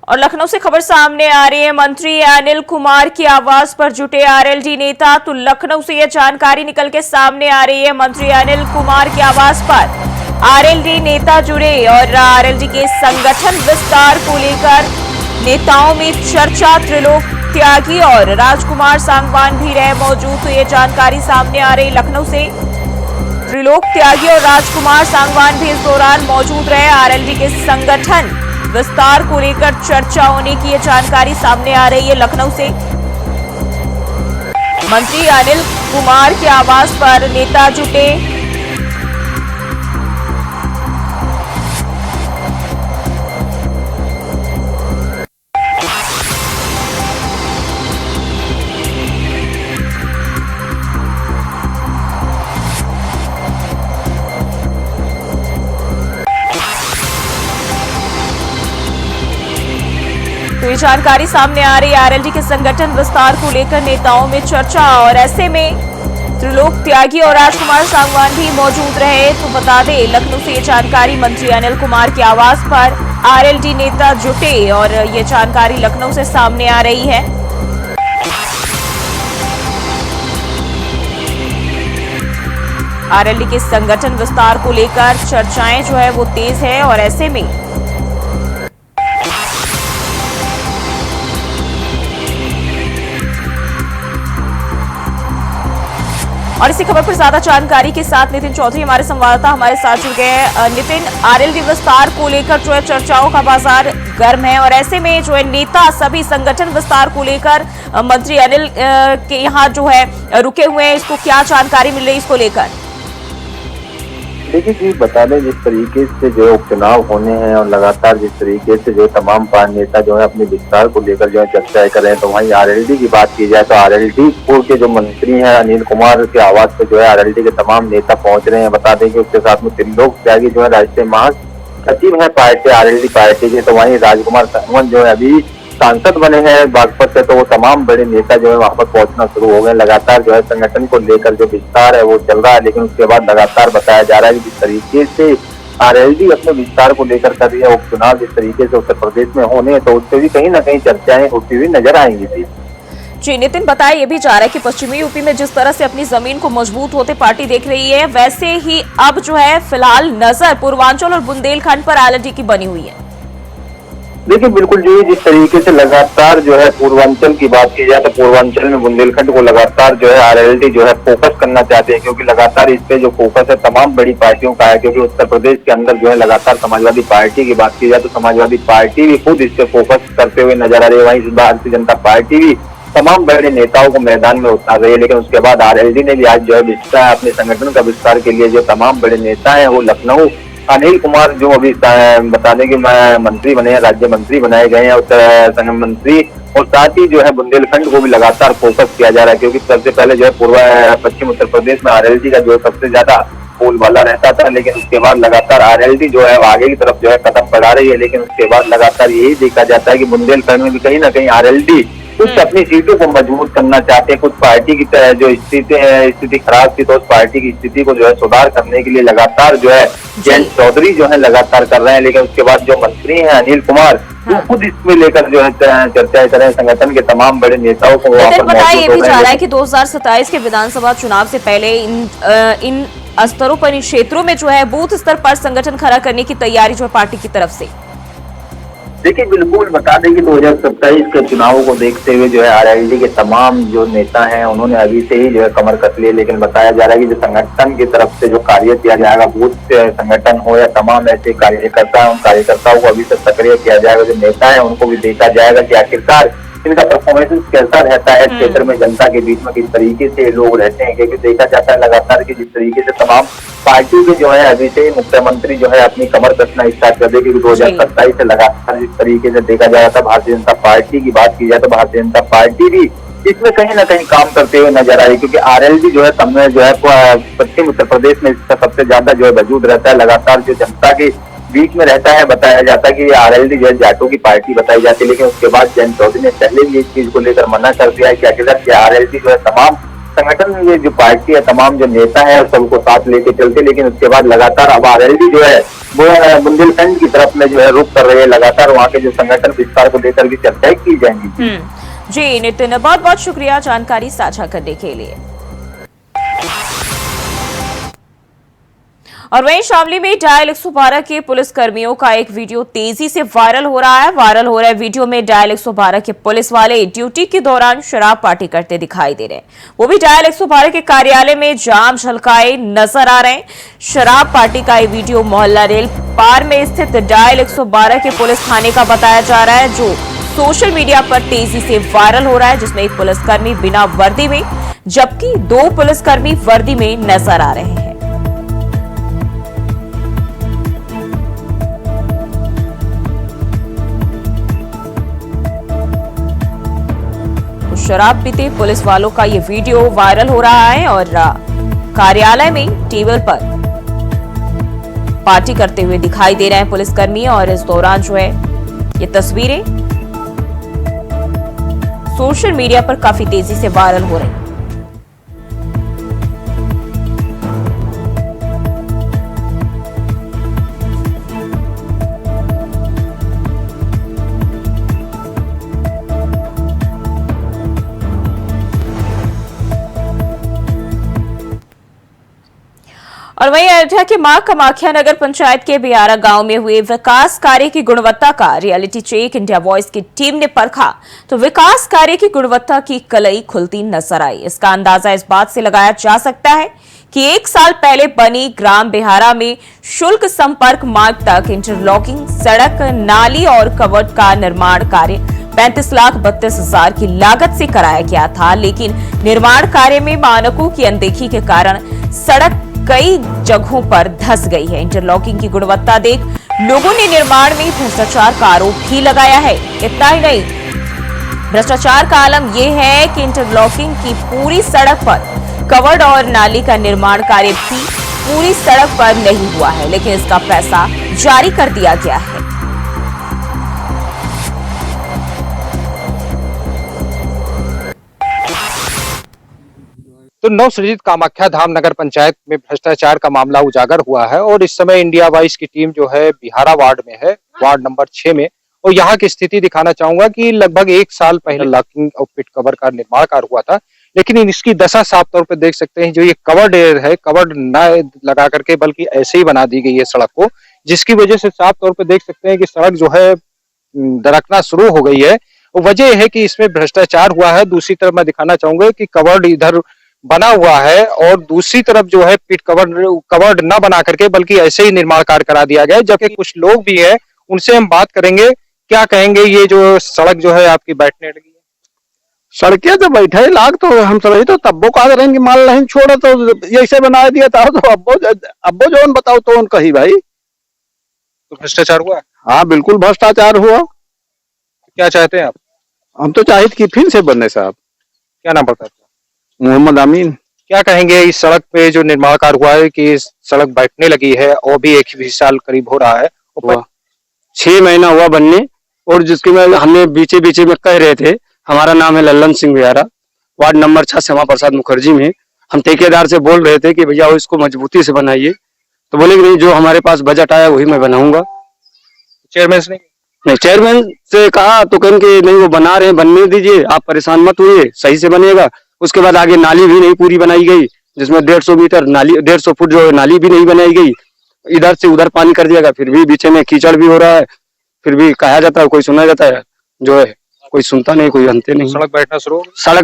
और लखनऊ से खबर सामने आ रही है, मंत्री अनिल कुमार की आवाज पर जुटे आरएलडी नेता। तो लखनऊ से यह जानकारी निकल के सामने आ रही है, मंत्री अनिल कुमार की आवाज पर आरएलडी नेता जुड़े और आरएलडी के संगठन विस्तार को लेकर नेताओं में चर्चा। त्रिलोक त्यागी और राजकुमार सांगवान भी रहे मौजूद। तो ये जानकारी सामने आ रही लखनऊ से, त्रिलोक त्यागी और राजकुमार सांगवान भी इस दौरान मौजूद रहे। आरएलडी के संगठन विस्तार को लेकर चर्चा होने की ये जानकारी सामने आ रही है लखनऊ से। मंत्री अनिल कुमार के आवास पर नेता जुटे। तो ये जानकारी सामने आ रही है, आरएलडी के संगठन विस्तार को लेकर नेताओं में चर्चा। और ऐसे में त्रिलोक त्यागी और राजकुमार सांगवान भी मौजूद रहे। तो बता दें, लखनऊ से ये जानकारी मंत्री अनिल कुमार के आवास पर आरएलडी नेता जुटे और ये जानकारी लखनऊ से सामने आ रही है। आरएलडी के संगठन विस्तार को लेकर चर्चाएं जो है वो तेज है। और ऐसे में और इसी खबर पर ज्यादा जानकारी के साथ नितिन चौधरी हमारे संवाददाता हमारे साथ जुड़ गए हैं। नितिन, आरएलडी विस्तार को लेकर जो है चर्चाओं का बाजार गर्म है और ऐसे में जो है नेता सभी संगठन विस्तार को लेकर मंत्री अनिल के यहाँ जो है रुके हुए हैं, इसको क्या जानकारी मिल रही है इसको लेकर? देखिए जी, बता दें जिस तरीके से जो उपचुनाव होने हैं और लगातार जिस तरीके से जो तमाम पार्टी नेता जो है अपने विस्तार को लेकर जो है चर्चाएं कर रहे हैं, तो वहीं आरएलडी की बात की जाए तो आरएलडी के जो मंत्री हैं अनिल कुमार के आवास पे जो है आरएलडी के तमाम नेता पहुंच रहे हैं। बता दें कि उसके साथ में त्रिलोक त्यागी जो है राष्ट्रीय महासचिव है पार्टी आरएलडी पार्टी के, तो वहीं राजकुमार सांगवान जो है अभी सांसद बने हैं बागपत से, तो वो तमाम बड़े नेता जो है वहां पर पहुंचना शुरू हो गए। लगातार जो है संगठन को लेकर जो विस्तार है वो चल रहा है, लेकिन उसके बाद लगातार बताया जा रहा है कि जिस तरीके से आरएलडी अपने विस्तार को लेकर कर रही है, उपचुनाव जिस तरीके से उत्तर प्रदेश में होने हैं, तो उससे भी कहीं ना कहीं चर्चाएं होती हुई नजर आएंगी थी। जी नितिन, बताया ये भी जा रहा है कि पश्चिमी यूपी में जिस तरह से अपनी जमीन को मजबूत होते पार्टी देख रही है, वैसे ही अब जो है फिलहाल नजर पूर्वांचल और बुंदेलखंड पर आरएलडी की बनी हुई है। देखिए बिल्कुल जी, जिस तरीके से लगातार जो है पूर्वांचल की बात की जाए तो पूर्वांचल में बुंदेलखंड को लगातार जो है आरएलडी जो है फोकस करना चाहते हैं, क्योंकि लगातार इस पे जो फोकस है तमाम बड़ी पार्टियों का है। क्योंकि उत्तर प्रदेश के अंदर जो है लगातार समाजवादी पार्टी की बात की जाए तो समाजवादी पार्टी भी खुद इस पे फोकस करते हुए नजर आ रही है। वहीं भारतीय जनता पार्टी भी तमाम बड़े नेताओं को मैदान में उतार रही है, लेकिन उसके बाद आरएलडी ने भी आज जो है अपने संगठन का विस्तार के लिए जो तमाम बड़े नेता है वो लखनऊ अनिल कुमार जो अभी बता दें कि मंत्री बने हैं, राज्य मंत्री बनाए गए हैं उत्तर मंत्री, और साथ ही जो है बुंदेलखंड को भी लगातार फोकस किया जा रहा है। क्योंकि सबसे पहले जो है पश्चिम उत्तर प्रदेश में आरएलडी का जो सबसे ज्यादा बोलबाला रहता था, लेकिन उसके बाद लगातार आरएलडी जो है आगे की तरफ जो है कदम बढ़ा रही है। लेकिन उसके बाद लगातार यही देखा जाता है कि बुंदेलखंड में भी कहीं ना कहीं आरएलडी कुछ अपनी सीटों को मजबूत करना चाहते हैं। कुछ पार्टी की जो स्थिति खराब थी, तो उस पार्टी की स्थिति को जो है सुधार करने के लिए लगातार जो है जयंत चौधरी जो है लगातार कर रहे हैं। लेकिन उसके बाद जो मंत्री हैं अनिल कुमार वो खुद इसमें लेकर जो है चर्चाएं करें संगठन के तमाम बड़े नेताओं को वहां पर बताया ये भी जा रहा है कि 2027 के विधानसभा चुनाव से पहले इन स्तरों पर, इन क्षेत्रों में जो है बूथ स्तर पर संगठन खड़ा करने की तैयारी जो है पार्टी की तरफ से। देखिए बिल्कुल, बता दें कि 2027 के चुनावों को देखते हुए जो है आरएलडी के तमाम जो नेता हैं उन्होंने अभी से ही जो है कमर कस ली। लेकिन बताया जा रहा है कि जो संगठन की तरफ से जो कार्य किया जाएगा, बूथ संगठन हो या तमाम ऐसे कार्यकर्ता हैं, उन कार्यकर्ताओं को अभी से सक्रिय किया जाएगा। जो नेता है उनको भी देखा जाएगा कि आखिरकार इनका परफॉर्मेंस कैसा रहता है क्षेत्र में, जनता के बीच में किस तरीके से लोग रहते हैं। क्योंकि देखा जाता है लगातार कि जिस तरीके से तमाम पार्टी के जो है अभी से मुख्यमंत्री जो है अपनी कमर कसना स्टार्ट कर देगी। 2027 से लगातार जिस तरीके से देखा जा रहा था, भारतीय जनता पार्टी की बात की जाए तो भारतीय जनता पार्टी भी इसमें कहीं ना कहीं काम करते हुए नजर आई। क्योंकि आरएलडी जो है समय जो है पश्चिम उत्तर प्रदेश में इसका सबसे ज्यादा जो है वजूद रहता है, लगातार जो जनता के बीच में रहता है। बताया जाता है कि आरएलडी जो है जाटों की पार्टी बताई जाती है, लेकिन उसके बाद जयंत चौधरी ने पहले भी इस चीज को लेकर मना कर दिया है कि आखिरकार आरएलडी जो है तमाम संगठन में जो पार्टी है, तमाम जो नेता है सबको साथ लेके चलते। लेकिन उसके बाद लगातार अब आरएलडी जो है बुंदेलखंड की तरफ में जो है रुख कर रही है। लगातार वहाँ के जो संगठन विस्तार को लेकर भी चर्चाएं की जाएंगी। जी नितिन, बहुत बहुत शुक्रिया जानकारी साझा करने के लिए। और वहीं शामली में डायल 112 के पुलिस कर्मियों का एक वीडियो तेजी से वायरल हो रहा है। वायरल हो रहे वीडियो में डायल 112 के पुलिस वाले ड्यूटी के दौरान शराब पार्टी करते दिखाई दे रहे हैं। वो भी डायल 112 के कार्यालय में जाम झलकाए नजर आ रहे हैं। शराब पार्टी का ये वीडियो मोहल्ला रेल पार में स्थित डायल 112 के पुलिस थाने का बताया जा रहा है, जो सोशल मीडिया पर तेजी से वायरल हो रहा है, जिसमें एक पुलिसकर्मी बिना वर्दी में जबकि 2 पुलिसकर्मी वर्दी में नजर आ रहे हैं। शराब पीते पुलिस वालों का ये वीडियो वायरल हो रहा है और कार्यालय में टेबल पर पार्टी करते हुए दिखाई दे रहे हैं पुलिसकर्मी। और इस दौरान जो है ये तस्वीरें सोशल मीडिया पर काफी तेजी से वायरल हो रही हैं। और वहीं अयोध्या के मां कामाख्या नगर पंचायत के बियारा गांव में हुए विकास कार्य की गुणवत्ता का रियलिटी चेक इंडिया वॉइस की टीम ने परखा, तो विकास कार्य की गुणवत्ता की कलई खुलती नजर आई। इसका अंदाजा इस बात से लगाया जा सकता है कि 1 साल पहले बनी ग्राम बिहारा में शुल्क संपर्क मार्ग तक इंटरलॉकिंग सड़क, नाली और कवर्ट का निर्माण कार्य 35,32,000 की लागत से कराया गया था, लेकिन निर्माण कार्य में मानकों की अनदेखी के कारण सड़क कई जगहों पर धंस गई है। इंटरलॉकिंग की गुणवत्ता देख लोगों ने निर्माण में भ्रष्टाचार का आरोप भी लगाया है। इतना ही नहीं, भ्रष्टाचार का आलम यह है कि इंटरलॉकिंग की पूरी सड़क पर कवर्ड और नाली का निर्माण कार्य भी पूरी सड़क पर नहीं हुआ है, लेकिन इसका पैसा जारी कर दिया गया है। तो नवसृजित कामाख्या धाम नगर पंचायत में भ्रष्टाचार का मामला उजागर हुआ है और इस समय इंडिया वाइस की टीम जो है बिहारा वार्ड में है, वार्ड नंबर 6 में। और यहाँ की स्थिति दिखाना चाहूंगा कि लगभग 1 साल पहले लॉकिंग और पिट कवर का निर्माण कार्य हुआ था, लेकिन इसकी दशा साफ तौर पर देख सकते हैं। जो ये कवर्ड है, कवर्ड न लगा करके बल्कि ऐसे ही बना दी गई है सड़क को, जिसकी वजह से साफ तौर पर देख सकते हैं कि सड़क जो है दरकना शुरू हो गई है। वजह है कि इसमें भ्रष्टाचार हुआ है। दूसरी तरफ मैं दिखाना चाहूंगा कि कवर्ड इधर बना हुआ है और दूसरी तरफ जो है पिट कवर्ड न बना करके बल्कि ऐसे ही निर्माण कार्य करा दिया गया है। जबकि कुछ लोग भी हैं, उनसे हम बात करेंगे, क्या कहेंगे ये जो सड़क जो है आपकी बैठने लगी है। सड़कें तो बैठे लाग तो हम सब तो तब्बो का रहेंगे माल नहीं छोड़ो तो ऐसे बना दिया था, तो अब्बो जो बताओ तो कही भाई तो भ्रष्टाचार हुआ। हाँ बिल्कुल भ्रष्टाचार हुआ। क्या चाहते हैं आप? हम तो चाहते कि फिर से बनने साहब। क्या नाम पड़ता है? मोहम्मद अमीन। क्या कहेंगे इस सड़क पे जो निर्माण कार्य हुआ है कि सड़क बैठने लगी है और भी 1 साल करीब हो रहा है, 6 महीना हुआ बनने, और जिसके में हमने बीचे बीचे में कह रहे थे। हमारा नाम है लल्लन सिंह बिहारा, वार्ड नंबर 6 श्यामा प्रसाद मुखर्जी में। हम ठेकेदार से बोल रहे थे कि भैया इसको मजबूती से बनाइए, तो बोले कि नहीं, जो हमारे पास बजट आया वही मैं बनाऊंगा। चेयरमैन से नहीं, चेयरमैन से कहा तो कहें कि नहीं वो बना रहे हैं, बनने दीजिए, आप परेशान मत होइए, सही से बनेगा। उसके बाद आगे नाली भी नहीं पूरी बनाई गई, जिसमें 150 मीटर नाली, 150 फुट जो नाली भी नहीं बनाई गई। इधर से उधर पानी कर दिया गया, फिर भी बीच में कीचड़ भी हो रहा है। फिर भी कहा जाता है, कोई सुना जाता है, जो है कोई सुनता नहीं, कोई अंते नहीं। सड़क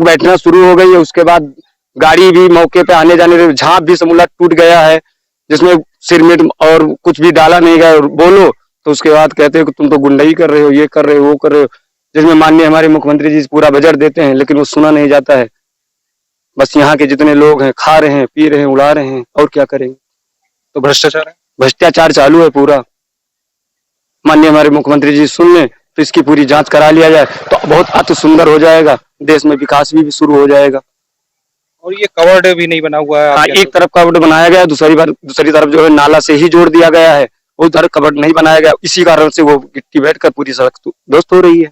बैठना शुरू हो गई है। उसके बाद गाड़ी भी मौके पे आने जाने, झाँप भी समूला टूट गया है, जिसमें सिरमिट और कुछ भी डाला नहीं गया। बोलो तो उसके बाद कहते हो कि तुम तो गुंडाई कर रहे हो, ये कर रहे हो, वो कर रहे हो, जिसमें माननीय हमारे मुख्यमंत्री जी पूरा बजट देते हैं, लेकिन वो सुना नहीं जाता है। बस यहाँ के जितने लोग हैं खा रहे हैं, पी रहे हैं, उड़ा रहे हैं, और क्या करेंगे। तो भ्रष्टाचार चालू है पूरा। माननीय हमारे मुख्यमंत्री जी सुन लें तो इसकी पूरी जांच करा लिया जाए तो बहुत अति सुंदर हो जाएगा, देश में विकास भी शुरू हो जाएगा। और ये कवर्ड भी नहीं बना हुआ है। हाँ, एक तरफ कवर्ड बनाया गया, दूसरी तरफ जो है नाला से ही जोड़ दिया गया है, उधर कवर्ड नहीं बनाया गया। इसी कारण से वो गिट्टी बैठकर पूरी सड़क ध्वस्त हो रही है।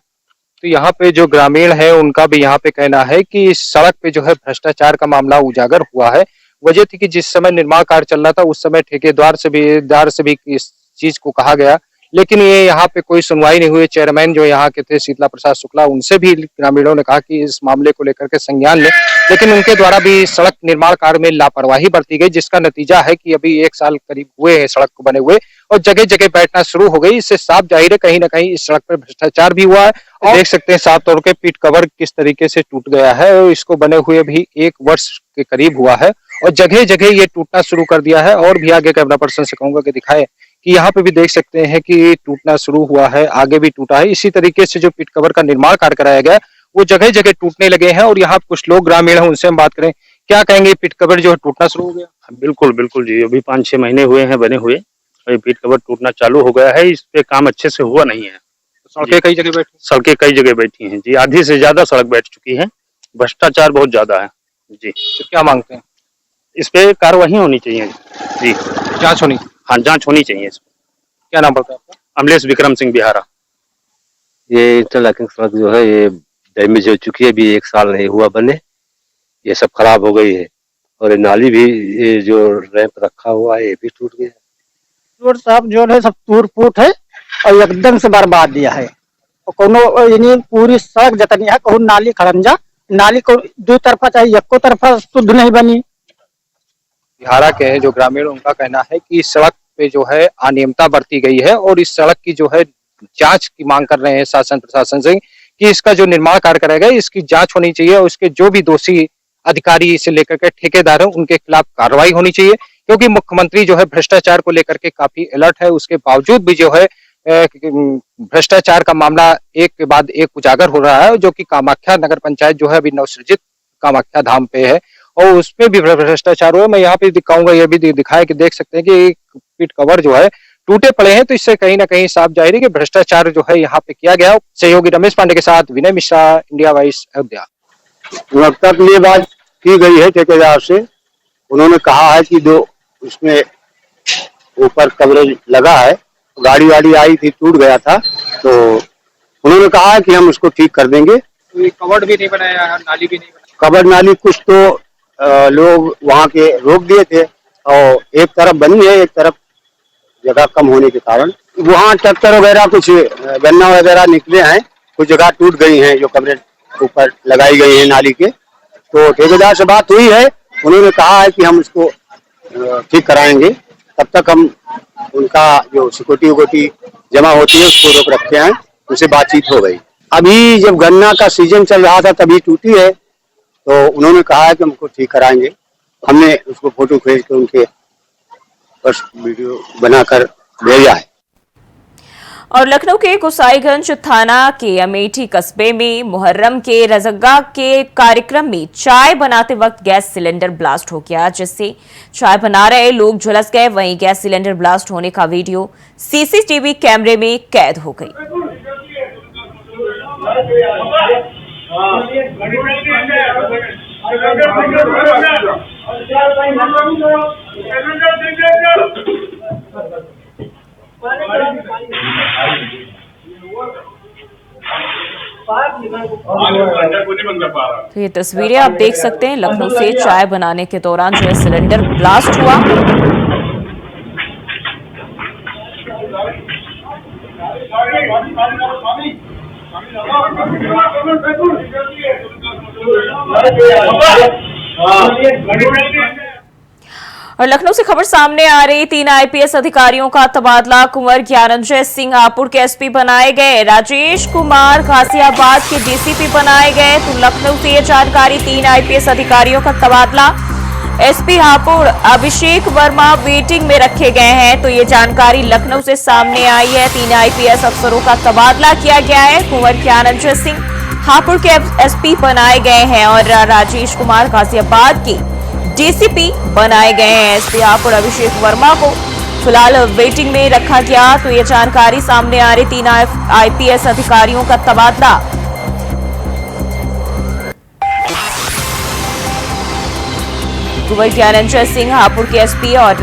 तो यहाँ पे जो ग्रामीण है उनका भी यहाँ पे कहना है कि इस सड़क पे जो है भ्रष्टाचार का मामला उजागर हुआ है। वजह थी कि जिस समय निर्माण कार्य चल रहा था उस समय ठेकेदार से भी इस चीज को कहा गया, लेकिन ये यहाँ पे कोई सुनवाई नहीं हुई। चेयरमैन जो यहाँ के थे शीतला प्रसाद शुक्ला, उनसे भी ग्रामीणों ने कहा कि इस मामले को लेकर के संज्ञान लें, लेकिन उनके द्वारा भी सड़क निर्माण कार्य में लापरवाही बरती गई, जिसका नतीजा है कि अभी 1 साल करीब हुए हैं सड़क को बने हुए और जगह जगह बैठना शुरू हो गई। इससे साफ जाहिर है कहीं ना कहीं इस सड़क पर भ्रष्टाचार भी हुआ है। और देख सकते हैं साफ तौर पे पीट कवर किस तरीके से टूट गया है और इसको बने हुए भी 1 वर्ष के करीब हुआ है और जगह जगह ये टूटना शुरू कर दिया है। और भी आगे कैमरा पर्सन से कहूंगा कि दिखाए कि यहाँ पे भी देख सकते हैं कि टूटना शुरू हुआ है, आगे भी टूटा है। इसी तरीके से जो पीट कवर का निर्माण कार्य कराया गया वो जगह जगह टूटने लगे हैं और यहाँ कुछ लोग ग्रामीण हैं, उनसे हम बात करें। क्या कहेंगे, पीट कवर जो है टूटना शुरू हो गया? बिल्कुल बिल्कुल जी, अभी 5-6 महीने हुए हैं बने हुए, अभी पीट कवर टूटना चालू हो गया है। इस पे काम अच्छे से हुआ नहीं है। सड़कें कई जगह बैठी, सड़कें कई जगह बैठी हैं जी, आधी से ज्यादा सड़क बैठ चुकी है, भ्रष्टाचार बहुत ज्यादा है जी। तो क्या मांगते हैं? इस पे कार्रवाई होनी चाहिए जी, जांच होनी। हाँ जांच होनी चाहिए इस पे। क्या नाम पड़ता है आपका? अमलेश विक्रम सिंह बिहारा। ये इंटरलॉकिंग सड़क जो है ये डैमेज हो चुकी है, अभी 1 साल नहीं हुआ बने, ये सब खराब हो गई है। और ये नाली भी, ये जो रैंप रखा हुआ है ये भी टूट गया। रोड साहब जो है सब टूट फूट है और एकदम से बर्बाद दिया है। और कोनो यानी पूरी सड़क जतनी है, कहूँ नाली खरंजा, नाली को 2 तरफा चाहिए, एको तरफा शुद्ध नहीं बनी। बिहारा के हैं जो ग्रामीण, उनका कहना है कि इस सड़क पे जो है अनियमितता बरती गई है और इस सड़क की जो है जांच की मांग कर रहे हैं शासन प्रशासन से कि इसका जो निर्माण कार्य कराया गया इसकी जांच होनी चाहिए और उसके जो भी दोषी अधिकारी से लेकर के ठेकेदार हैं उनके खिलाफ कार्रवाई होनी चाहिए, क्योंकि मुख्यमंत्री जो है भ्रष्टाचार को लेकर के काफी अलर्ट है। उसके बावजूद भी जो है भ्रष्टाचार का मामला एक के बाद एक उजागर हो रहा है, जो कि कामाख्या नगर पंचायत जो है अभी नवसृजित कामाख्या धाम पे है और उसमें भी भ्रष्टाचार हुआ। मैं यहाँ पे दिखाऊंगा, ये भी दिखाया कि देख सकते हैं कि एक पीट कवर जो है टूटे पड़े हैं, तो इससे कहीं ना कहीं साफ जाहिर है कि भ्रष्टाचार जो है यहाँ पे किया गया। सहयोगी रमेश पांडे के साथ विनय मिश्रा, इंडिया वाइस, अयोध्या। गुणवत्ता के लिए बात की गई है ठेकेदार से। उन्होंने कहा है कि दो उसमें ऊपर कवरेज लगा है, गाड़ी वाड़ी आई थी टूट गया था, तो उन्होंने कहा है कि हम उसको ठीक कर देंगे। तो कवर्ड भी नहीं बनाया, नाली भी नहीं बनाया। कवर नाली कुछ तो लोग वहाँ के रोक दिए थे और एक तरफ बनी है, एक तरफ जगह कम होने के कारण वहाँ ट्रैक्टर वगैरह कुछ गन्ना वगैरह निकले हैं, कुछ जगह टूट गई हैं जो कवरेज ऊपर लगाई गई है नाली के। तो ठेकेदार से बात हुई है, उन्होंने कहा है कि हम इसको ठीक कराएंगे। तब तक हम उनका जो सिक्योरिटी जमा होती है उसको रोक रखते हैं, उनसे बातचीत हो गई। अभी जब गन्ना का सीजन चल रहा था तभी टूटी है, तो उन्होंने कहा है कि हमको ठीक कराएंगे। हमने उसको फोटो खींच के उनके बस वीडियो बनाकर भेजा है। और लखनऊ के गोसाईगंज थाना के अमेठी कस्बे में मुहर्रम के रज़गा के कार्यक्रम में चाय बनाते वक्त गैस सिलेंडर ब्लास्ट हो गया, जिससे चाय बना रहे लोग झुलस गए। वहीं गैस सिलेंडर ब्लास्ट होने का वीडियो सीसीटीवी कैमरे में कैद हो गई। तो ये तस्वीरें आप देख सकते हैं, लखनऊ से चाय बनाने के दौरान जो है सिलेंडर ब्लास्ट हुआ। और लखनऊ से खबर सामने आ रही, 3 आईपीएस अधिकारियों का तबादला। कुंवर ज्ञानंजय सिंह हापुड़ के एसपी बनाए गए, राजेश कुमार गाजियाबाद के डीसीपी बनाए गए। तो लखनऊ से ये जानकारी, 3 आईपीएस अधिकारियों का तबादला। एसपी हापुड़ अभिषेक वर्मा वेटिंग में रखे गए हैं। तो ये जानकारी लखनऊ से सामने आई है, 3 आईपीएस अफसरों का तबादला किया गया है। कुंवर ज्ञानंजय सिंह हापुड़ के एसपी बनाए गए हैं और राजेश कुमार गाजियाबाद के डीसीपी बनाए गए हैं। एसपी हापुड़ अभिषेक वर्मा को फिलहाल वेटिंग में रखा गया। तो ये जानकारी सामने आ रही, 3 आईपीएस अधिकारियों का तबादला। कुंवर ज्ञानंजय सिंह हापुड़ के एसपी और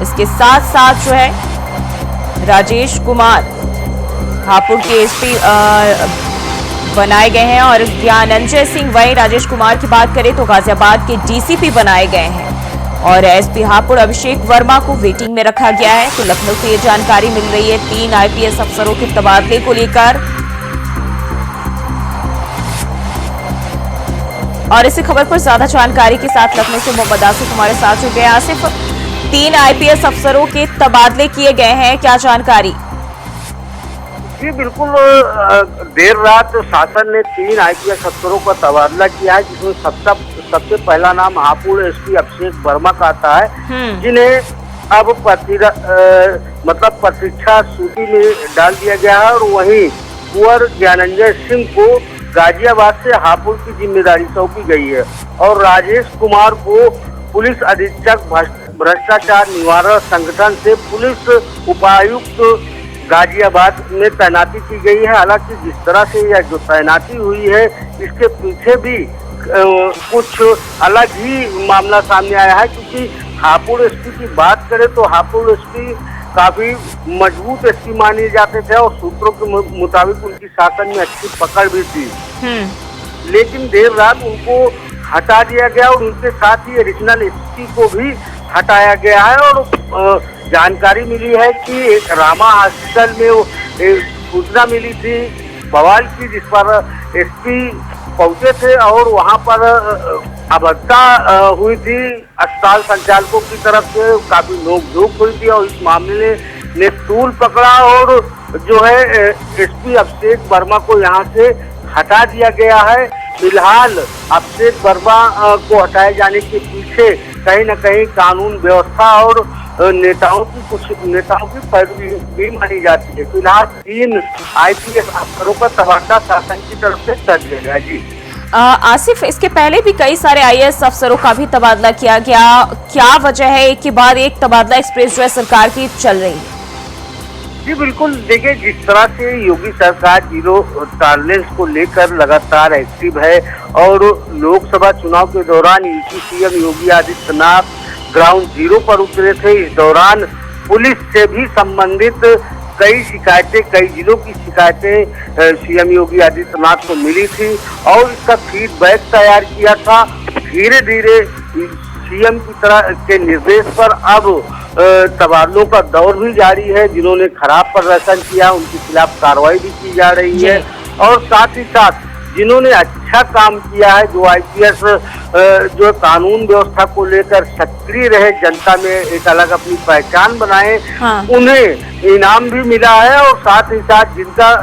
इसके साथ साथ जो है राजेश कुमार हापुड़ के एसपी बनाए गए हैं और ज्ञानंजय सिंह, वहीं राजेश कुमार की बात करें तो गाजियाबाद के डीसीपी बनाए गए हैं। और एसपी हापुड़ अभिषेक वर्मा को वेटिंग में रखा गया है। तो लखनऊ से ये जानकारी मिल रही है 3 आईपीएस अफसरों के तबादले को लेकर। और इसी खबर पर ज्यादा जानकारी के साथ लखनऊ से मोहम्मद आसिफ हमारे साथ जुड़ गए। आसिफ, 3 आईपीएस अफसरों के तबादले किए गए हैं, क्या जानकारी? जी बिल्कुल, देर रात शासन ने 3 आईपीएस अफसरों का तबादला किया है, जिसमें सबसे पहला नाम हापुड़ एसपी अभिषेक वर्मा का आता है, जिन्हें अब प्रशिक्षा सूची में डाल दिया गया है। और वहीं कुंवर ज्ञानंजय सिंह को गाजियाबाद से हापुड़ की जिम्मेदारी सौंपी गई है और राजेश कुमार को पुलिस अधीक्षक भ्रष्टाचार निवारण संगठन से पुलिस उपायुक्त गाजियाबाद में तैनाती की गई है। हालांकि जिस तरह से यह जो तैनाती हुई है, इसके पीछे भी कुछ अलग ही मामला सामने आया है, क्योंकि हापुड़ एसपी की बात करें तो हापुड़ एसपी काफी मजबूत एसपी माने जाते थे और सूत्रों के मुताबिक उनकी शासन में अच्छी पकड़ भी थी। लेकिन देर रात उनको हटा दिया गया और उनके साथ ही एडिशनल एसपी को भी हटाया गया है। और जानकारी मिली है कि रामा हॉस्पिटल में सूचना मिली थी बवाल की, जिस पर एसपी पहुंचे थे और वहां पर अभद्रता हुई थी अस्पताल संचालकों की तरफ से, काफी नोकझोंक हुई थी और इस मामले ने तूल पकड़ा और जो है एसपी अभिषेक वर्मा को यहां से हटा दिया गया है। फिलहाल अभिषेक वर्मा को हटाए जाने के पीछे कहीं न कहीं कानून व्यवस्था और नेताओं की पैरवी भी मानी जाती है। फिलहाल 3 आईपीएस अफसरों का तबादला शासन की तरफ से कर दिया गया। जी आसिफ, इसके पहले भी कई सारे आईएएस अफसरों का भी तबादला किया गया, क्या वजह है एक के बाद एक तबादला एक्सप्रेस जो है सरकार की चल रही है? जी बिल्कुल, देखिए जिस तरह से योगी सरकार जीरो टॉलरेंस को लेकर लगातार एक्टिव है और लोकसभा चुनाव के दौरान UP CM Yogi Adityanath ground zero पर उतरे थे। इस दौरान पुलिस से भी संबंधित कई शिकायतें, कई जिलों की शिकायतें सीएम योगी आदित्यनाथ को मिली थी और इसका फीडबैक तैयार किया था। धीरे धीरे सीएम की तरह के निर्देश पर अब तबादलों का दौर भी जारी है। जिन्होंने खराब प्रदर्शन किया उनके खिलाफ कार्रवाई भी की जा रही है और साथ ही साथ जिन्होंने अच्छा काम किया है, जो आईपीएस जो कानून व्यवस्था को लेकर सक्रिय रहे, जनता में एक अलग अपनी पहचान बनाए, उन्हें इनाम भी मिला है। और साथ ही साथ जिनका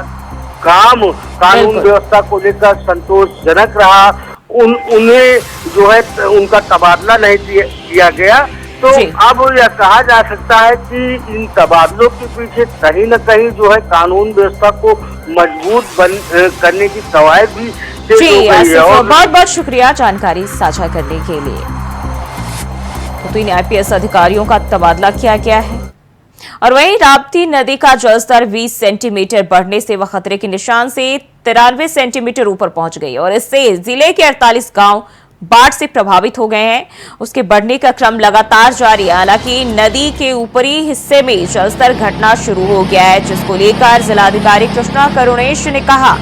काम कानून व्यवस्था को लेकर संतोषजनक रहा, उन्हें जो है उनका तबादला नहीं किया गया। तो अब यह कहा जा सकता है कि इन तबादलों के पीछे कहीं न कहीं जो है कानून व्यवस्था को मजबूत करने की कवायद भी तेज हो गई है। और बहुत बहुत शुक्रिया जानकारी साझा करने के लिए। तो 3 आईपीएस अधिकारियों का तबादला किया गया है। और वहीं राप्ती नदी का जलस्तर 20 सेंटीमीटर बढ़ने से वह खतरे के निशान से 93 सेंटीमीटर ऊपर पहुंच गई और इससे जिले के 48 गांव बाढ़ से प्रभावित हो गए हैं। उसके बढ़ने का क्रम लगातार जारी है। हालांकि नदी के ऊपरी हिस्से में जलस्तर घटना शुरू हो गया है, जिसको लेकर जिलाधिकारी कृष्णा करुणेश ने कहा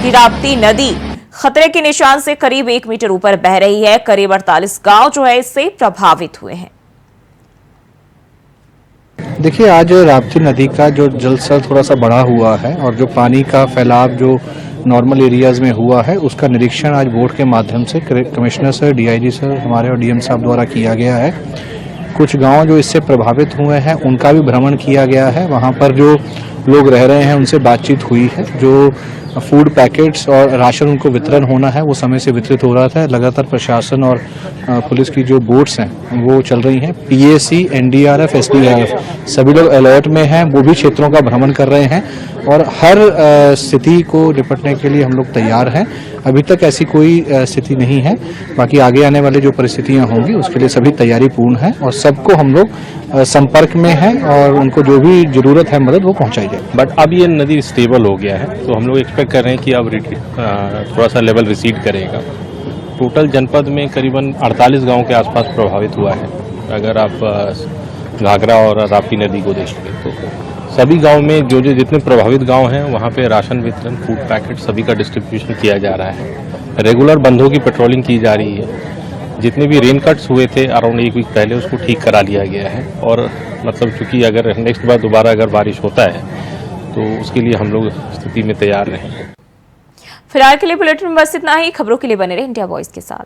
कि राप्ती नदी खतरे के निशान से करीब 1 मीटर ऊपर बह रही है। करीब 48 गांव जो है इससे प्रभावित हुए हैं। देखिए, आज राप्ती नदी का जो जलस्तर थोड़ा सा बढ़ा हुआ है और जो पानी का फैलाव जो नॉर्मल एरियाज में हुआ है, उसका निरीक्षण आज बोर्ड के माध्यम से कमिश्नर सर, डीआईजी सर हमारे और डीएम साहब द्वारा किया गया है। कुछ गांव जो इससे प्रभावित हुए हैं उनका भी भ्रमण किया गया है। वहां पर जो लोग रह रहे हैं उनसे बातचीत हुई है। जो फूड पैकेट्स और राशन उनको वितरण होना है वो समय से वितरित हो रहा था। लगातार प्रशासन और पुलिस की जो बोट्स हैं वो चल रही हैं। पीएसी, एनडीआरएफ, एसडीआरएफ सभी लोग अलर्ट में हैं, वो भी क्षेत्रों का भ्रमण कर रहे हैं और हर स्थिति को निपटने के लिए हम लोग तैयार हैं। अभी तक ऐसी कोई स्थिति नहीं है, बाकी आगे आने वाली जो परिस्थितियां होंगी उसके लिए सभी तैयारी पूर्ण है और सबको हम लोग संपर्क में हैं और उनको जो भी जरूरत है मदद वो पहुंचाई जाए। बट अब ये नदी स्टेबल हो गया है तो हम लोग एक्सपेक्ट कर रहे हैं कि अब थोड़ा सा लेवल रिसीड करेगा। टोटल जनपद में करीबन 48 गांव के आसपास प्रभावित हुआ है। अगर आप घाघरा और राप्ती नदी को देखेंगे तो सभी गांव में जो जितने प्रभावित गांव हैं वहां पे राशन वितरण, फूड पैकेट सभी का डिस्ट्रीब्यूशन किया जा रहा है। रेगुलर बंधों की पेट्रोलिंग की जा रही है जितने भी रेन कट्स हुए थे अराउंड एक वीक पहले उसको ठीक करा लिया गया है। और मतलब चूंकि अगर नेक्स्ट बार दोबारा अगर बारिश होता है तो उसके लिए हम लोग स्थिति में तैयार रहें। फिलहाल के लिए बुलेटिन में बस इतना ही। खबरों के लिए बने रहे इंडिया वॉइस के साथ।